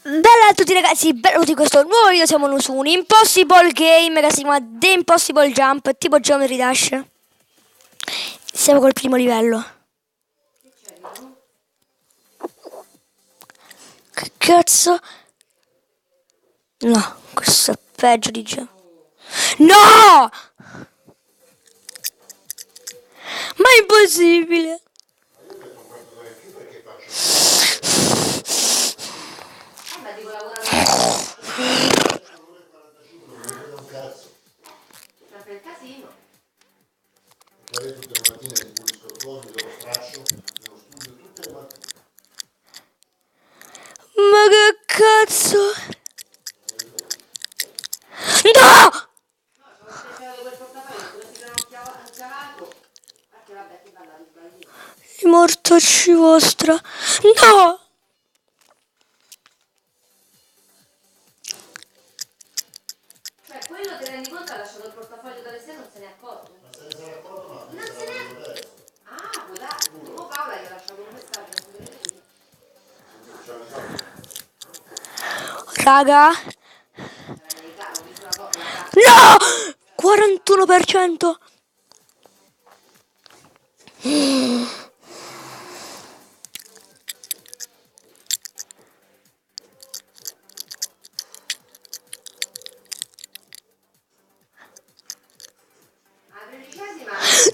Bella a tutti ragazzi, benvenuti in questo nuovo video. Siamo su un impossible game che si chiama The Impossible Jump, tipo Geometry Dash. Siamo col primo livello. Che cazzo? No, questo è peggio di già. No! Ma è impossibile! Ma che cazzo? No! I mortacci vostra. No! Cioè, quello ti rendi conto ha lasciato il portafoglio dall'esterno, non se ne accorge. Non se ne accorge, non se ne. Ah, può darsi. Oh, Paola gli ha lasciato un messaggio. Raga. No! 41%.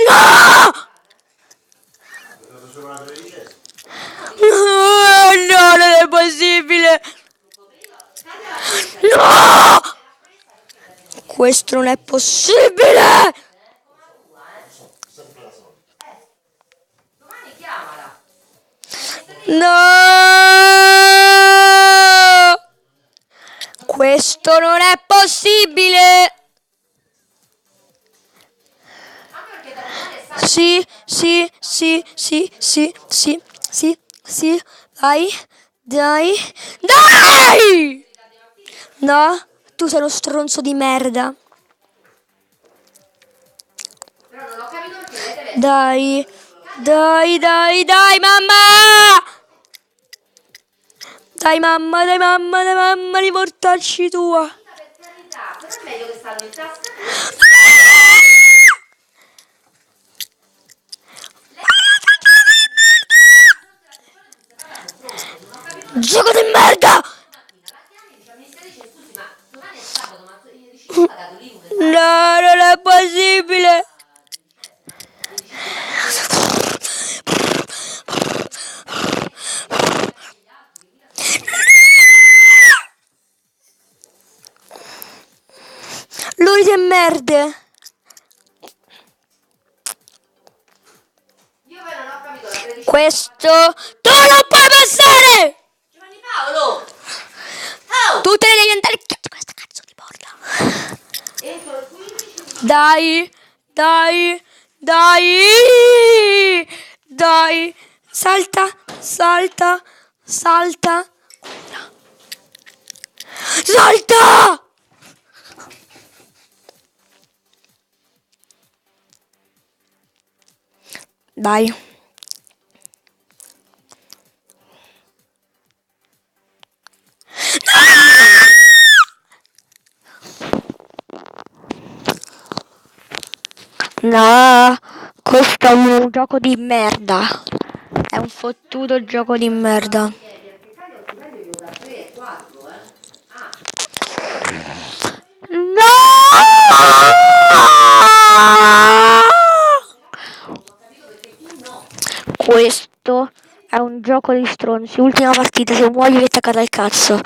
No! No, non è possibile. No! Questo non è possibile. Domani chiamala. No! Questo non è possibile. Sì, sì, sì, sì, sì, sì, sì, sì, dai, dai, dai! No, tu sei uno stronzo di merda. Però non ho capito perché lei deve. Dai, dai, dai, dai, mamma! Dai, mamma, dai, mamma, dai, mamma, riportarci tua. Per carità, però è meglio che stanno in tasca. Gioco di merda! No, non è possibile! Lui di merde! Io poi non ho capito la 13. Questo tu non puoi passare! Giovanni Paolo! Oh! Tu te ne devi andare di questa cazzo di porta! Entro il 15. Dai, dai, dai, dai, salta, salta, salta, salta! Dai. No, questo è un gioco di merda. È un fottuto gioco di merda. No! Questo è un gioco di stronzi. Ultima partita, se muoio vi attaccate al cazzo.